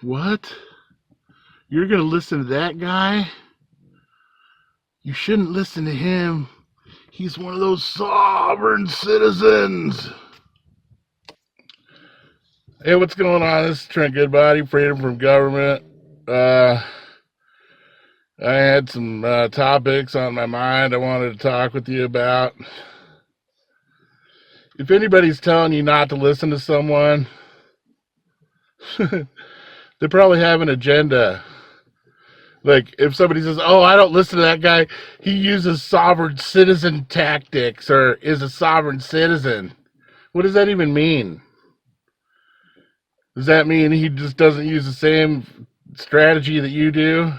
What? You're going to listen to that guy? You shouldn't listen to him. He's one of those sovereign citizens. Hey, what's going on? This is Trent Goodbody, Freedom from Government. I had some topics on my mind I wanted to talk with you about. If anybody's telling you not to listen to someone, they probably have an agenda. Like, if somebody says, oh, I don't listen to that guy, he uses sovereign citizen tactics or is a sovereign citizen. What does that even mean? Does that mean he just doesn't use the same strategy that you do?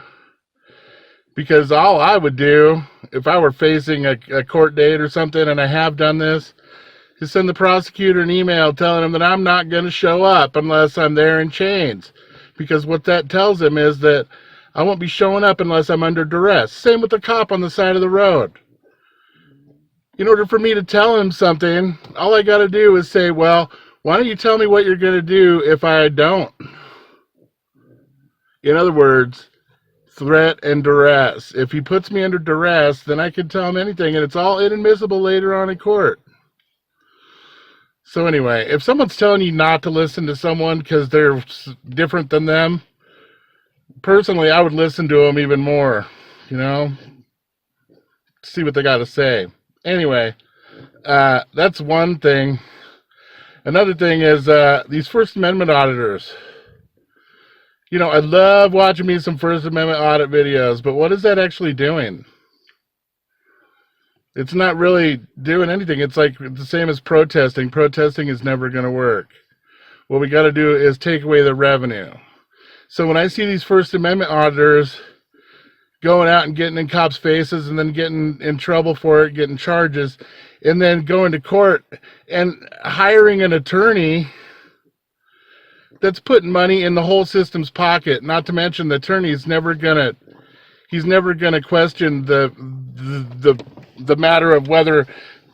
Because all I would do, if I were facing a court date or something, and I have done this, is send the prosecutor an email telling him that I'm not going to show up unless I'm there in chains. Because what that tells him is that I won't be showing up unless I'm under duress. Same with the cop on the side of the road. In order for me to tell him something, all I got to do is say, well, why don't you tell me what you're going to do if I don't? In other words, threat and duress. If he puts me under duress, then I can tell him anything, and it's all inadmissible later on in court. So anyway, if someone's telling you not to listen to someone because they're different than them, personally, I would listen to them even more, see what they got to say. Anyway, that's one thing. Another thing is these First Amendment auditors. I love watching me some First Amendment audit videos, but what is that actually doing? It's not really doing anything. It's like the same as protesting. Protesting is never going to work. What we got to do is take away the revenue. So when I see these First Amendment auditors going out and getting in cops' faces and then getting in trouble for it, getting charges, and then going to court and hiring an attorney that's putting money in the whole system's pocket, not to mention the attorney's never gonna question the matter of whether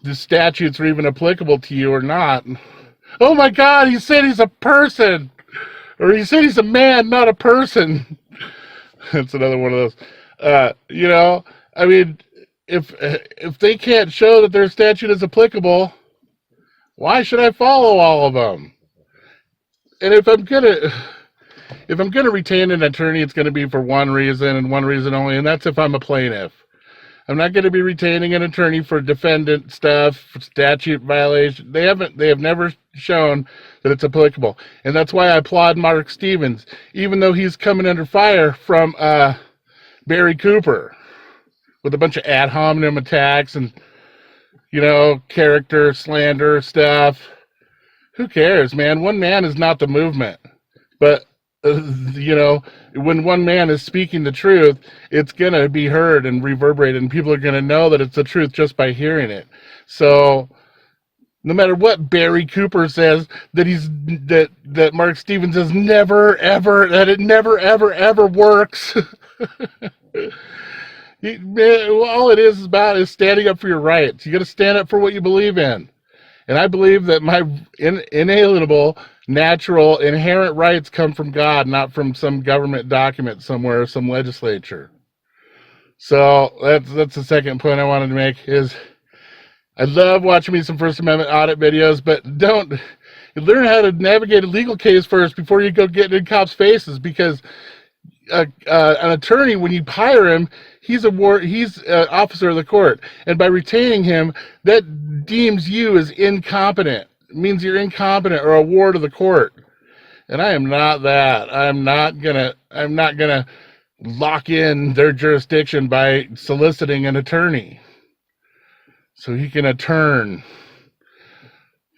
the statutes are even applicable to you or not. Oh my God, he said he's a person, or he said he's a man, not a person. That's another one of those. I mean, if they can't show that their statute is applicable, why should I follow all of them? And if I'm gonna retain an attorney, it's gonna be for one reason and one reason only, and that's if I'm a plaintiff. I'm not going to be retaining an attorney for defendant stuff, for statute violation. They have never shown that it's applicable. And that's why I applaud Mark Stevens, even though he's coming under fire from Barry Cooper with a bunch of ad hominem attacks and, character slander stuff. Who cares, man? One man is not the movement. But, when one man is speaking the truth, it's going to be heard and reverberated, and people are going to know that it's the truth just by hearing it. So no matter what Barry Cooper says, that Mark Stevens says never, ever, that it never, ever, ever works. All it is about is standing up for your rights. You got to stand up for what you believe in. And I believe that my inalienable, natural, inherent rights come from God, not from some government document somewhere, some legislature. So that's the second point I wanted to make is I love watching me some First Amendment audit videos, but don't learn how to navigate a legal case first before you go get in cops' faces, because an attorney, when you hire him, he's an officer of the court, and by retaining him, that deems you as incompetent. It means you're incompetent or a ward of the court, and I am not that. I'm not gonna lock in their jurisdiction by soliciting an attorney so he can attorn.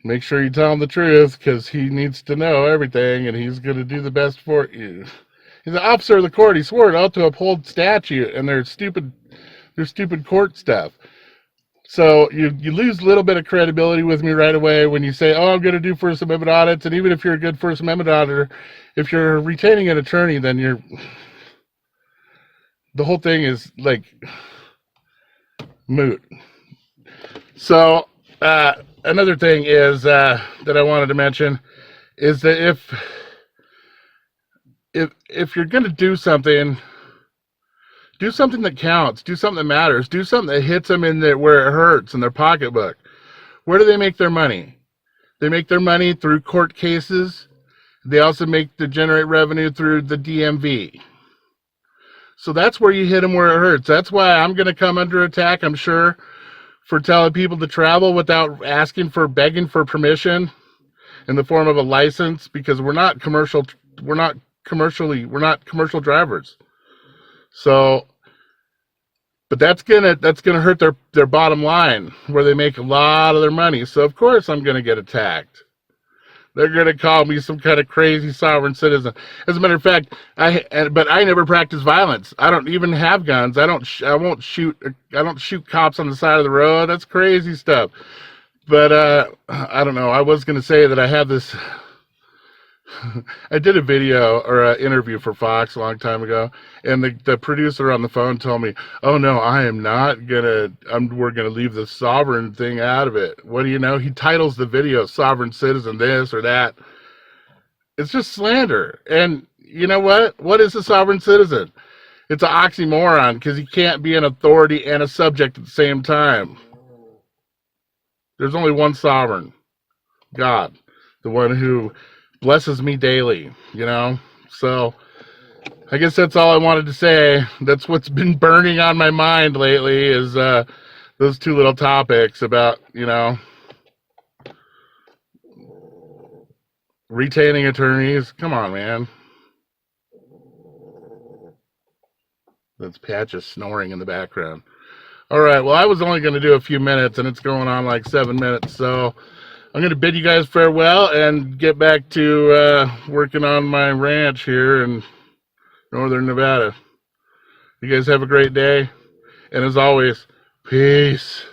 Make sure you tell him the truth, because he needs to know everything, and he's going to do the best for you. He's an officer of the court. He swore out to uphold statute and their stupid court stuff. So you lose a little bit of credibility with me right away when you say, oh, I'm going to do First Amendment audits. And even if you're a good First Amendment auditor, if you're retaining an attorney, then the whole thing is like moot. So another thing is that I wanted to mention is that if you're gonna do something that counts, do something that matters, do something that hits them in where it hurts in their pocketbook. Where do they make their money? They make their money through court cases. They also generate revenue through the DMV. So that's where you hit them where it hurts. That's why I'm going to come under attack, I'm sure, for telling people to travel without begging for permission in the form of a license, because we're not commercial drivers. So, but that's gonna hurt their bottom line, where they make a lot of their money. So of course I'm gonna get attacked. They're gonna call me some kind of crazy sovereign citizen. As a matter of fact, but I never practice violence. I don't even have guns. I don't shoot cops on the side of the road. That's crazy stuff. But I don't know. I was gonna say that I have this. I did a video or an interview for Fox a long time ago, and the producer on the phone told me, "Oh no, I am not gonna. We're gonna leave the sovereign thing out of it." What do you know? He titles the video "Sovereign Citizen" this or that. It's just slander. And you know what? What is a sovereign citizen? It's an oxymoron, because he can't be an authority and a subject at the same time. There's only one sovereign, God, the one who blesses me daily, So I guess that's all I wanted to say. That's what's been burning on my mind lately, is those two little topics about, retaining attorneys. Come on, man. That's Patches snoring in the background. All right, well, I was only going to do a few minutes, and it's going on like 7 minutes, so I'm going to bid you guys farewell and get back to working on my ranch here in northern Nevada. You guys have a great day, and as always, peace.